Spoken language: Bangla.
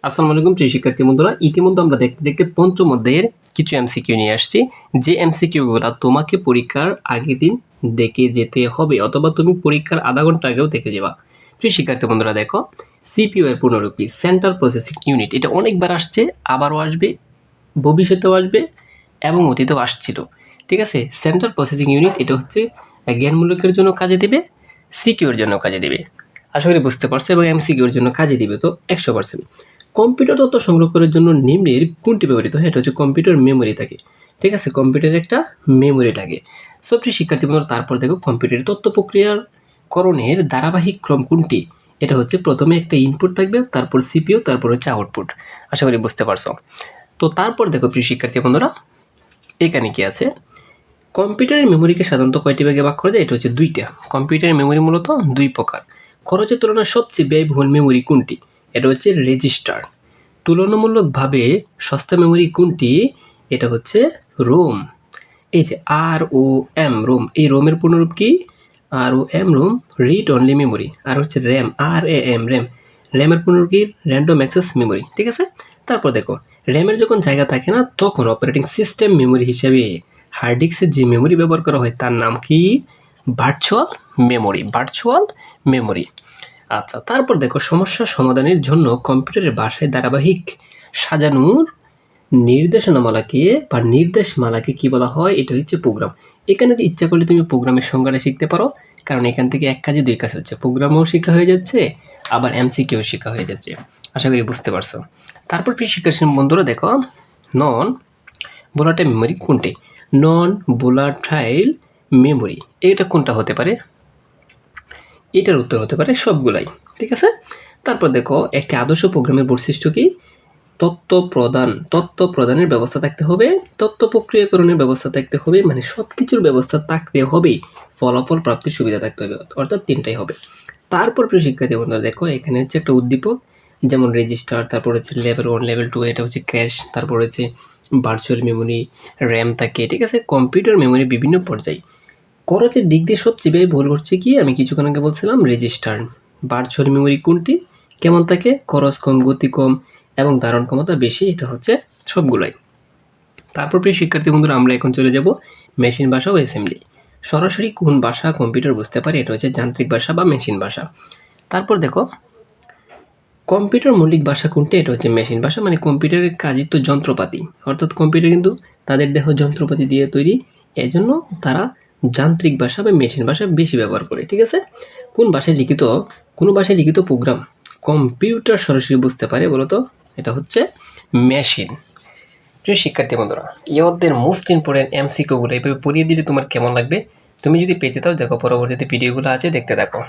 আসসালামু আলাইকুম প্রিয় শিক্ষার্থী বন্ধুরা, ইতিমধ্যে আমরা দেখতে দেখতে পঞ্চম অধ্যায়ের কিছু এমসিকিউ নিয়ে আসছি। যে এমসিকিউগুলো তোমাকে পরীক্ষার আগের দিন দেখে যেতে হবে, অথবা তুমি পরীক্ষার আধা ঘন্টা আগেও দেখে যাবা। প্রিয় শিক্ষার্থী বন্ধুরা দেখো, সিপিইউ এর পুনরূপী সেন্ট্রাল প্রসেসিং ইউনিট, এটা অনেকবার আসছে, আবারও আসবে, ভবিষ্যতেও আসবে এবং অতীতেও আসছিল। ঠিক আছে, সেন্ট্রাল প্রসেসিং ইউনিট এটা হচ্ছে জ্ঞানমূলকের জন্য কাজে দিবে, সিকিউর জন্য কাজে দিবে। আশা করি বুঝতে পারছো, এবং এমসিকিউর জন্য কাজে দিবে তো 100%। কম্পিউটার তথ্য সংগ্রহ করার জন্য নিম্নের কোনটি ব্যবহৃত হয়? এটা হচ্ছে কম্পিউটার মেমোরি থাকে। ঠিক আছে, কম্পিউটারের একটা মেমোরি লাগে। সো প্রিয় শিক্ষার্থী বন্ধুরা, তারপর দেখো কম্পিউটারের তথ্য প্রক্রিয়াকরণের ধারাবাহিক ক্রম কোনটি? এটা হচ্ছে প্রথমে একটা ইনপুট থাকবে, তারপর সিপিইউ, তারপর হচ্ছে আউটপুট। আশা করি বুঝতে পারছো। তো তারপর দেখো প্রিয় শিক্ষার্থী বন্ধুরা, এখানে কি আছে? কম্পিউটারের মেমোরিকে সাধারণত কয়টি ভাগে ভাগ করা যায়? এটা হচ্ছে দুইটা। কম্পিউটারের মেমোরি মূলত দুই প্রকার। খরচের তুলনায় সবচেয়ে ব্যয়বহুল মেমোরি কোনটি? এটা হচ্ছে রেজিস্টার। তুলনামূলকভাবে সস্তা মেমোরি কোনটি? এটা হচ্ছে রোম। এই যে ROM, রোম, এই রোমের পুনরূপ কি? ROM, ROM, read only memory. আর হচ্ছে র্যাম, RAM, র্যাম, র্যামের পুনরূপ কি? Random access memory. ঠিক আছে, তারপর দেখো, র্যামের যখন জায়গা থাকে না, তখন অপারেটিং সিস্টেম মেমোরি হিসেবে হার্ড ডিস্কের যে মেমোরি ব্যবহার করা হয় তার নাম কি? Virtual memory. Virtual memory. আচ্ছা, তারপর দেখো, সমস্যা সমাধানের জন্য কম্পিউটারের ভাষায় ধারাবাহিক সাজানোর নির্দেশনামালাকে বা নির্দেশমালাকে কি বলা হয়? এটা হচ্ছে প্রোগ্রাম। এখানে যে ইচ্ছা করলে তুমি প্রোগ্রামের সংজ্ঞাটা শিখতে পারো, কারণ এখান থেকে এক কাজে দুই কাজ হচ্ছে, প্রোগ্রামও শেখা হয়ে যাচ্ছে, আবার এমসিকিউ শেখা হয়ে যাচ্ছে। আশা করি বুঝতে পারছো। তারপর প্রিয় শিক্ষার্থী বন্ধুরা দেখো, নন ভোলাটাইল মেমোরি কোনটি? নন ভোলাটাইল মেমোরি এটা কোনটা হতে পারে? এটার উত্তর হতে পারে সবগুলাই। ঠিক আছে, তারপর দেখো, একটি আদর্শ প্রোগ্রামের বৈশিষ্ট্য কি? তথ্য প্রদানের ব্যবস্থা থাকতে হবে, তথ্য প্রক্রিয়াকরণের ব্যবস্থা থাকতে হবে, মানে সবকিছুর ব্যবস্থা থাকতে হবে, ফলাফল প্রাপ্তির সুবিধা থাকতে হবে, অর্থাৎ তিনটাই হবে। তারপর প্রিয় শিক্ষার্থী বন্ধুরা দেখো, এখানে হচ্ছে একটা উদ্দীপক, যেমন রেজিস্টার, তারপর হচ্ছে লেভেল 1, লেভেল 2, এটা হচ্ছে ক্যাশ, তারপর হচ্ছে ভার্চুয়াল মেমোরি, র্যাম থাকে। ঠিক আছে, কম্পিউটার মেমোরি বিভিন্ন পর্যায়। খরচের দিক দিয়ে সবচেয়ে ব্যয়বহুল হচ্ছে কি? আমি কিছুক্ষণ আগে বলছিলাম রেজিস্টার। ভার্চুয়াল মেমোরি কোনটি? কেমন থাকে? খরচ কম, গতি কম এবং ধারণ ক্ষমতা বেশি। এটা হচ্ছে সবগুলাই। তারপর প্রিয় শিক্ষার্থী বন্ধুরা, আমরা এখন চলে যাব মেশিন ভাষা ও অ্যাসেম্বলি। সরাসরি কোন ভাষা কম্পিউটার বুঝতে পারে? এটা হচ্ছে যান্ত্রিক ভাষা বা মেশিন ভাষা। তারপর দেখো, কম্পিউটার মৌলিক ভাষা কোনটি? এটা হচ্ছে মেশিন ভাষা, মানে কম্পিউটারের কাজই তো যন্ত্রপাতি, অর্থাৎ কম্পিউটার কিন্তু তাদের দেহ যন্ত্রপাতি দিয়ে তৈরি, এজন্য তারা যান্ত্রিক ভাষা বা মেশিন ভাষা বেশি ব্যবহার করে। ঠিক আছে, কোন ভাষায় লিখিত প্রোগ্রাম কম্পিউটার সরাসরি বুঝতে পারে বলতো? এটা হচ্ছে মেশিন। প্রিয় শিক্ষার্থী বন্ধুরা, এই অধ্যায়ের মোস্ট ইম্পর্টেন্ট এমসিকিউগুলো এভাবে পড়িয়ে দিলে তোমার কেমন লাগবে? তুমি যদি পেতে চাও দেখো, পরবর্তীতে ভিডিওগুলো আছে, দেখতে থাকো।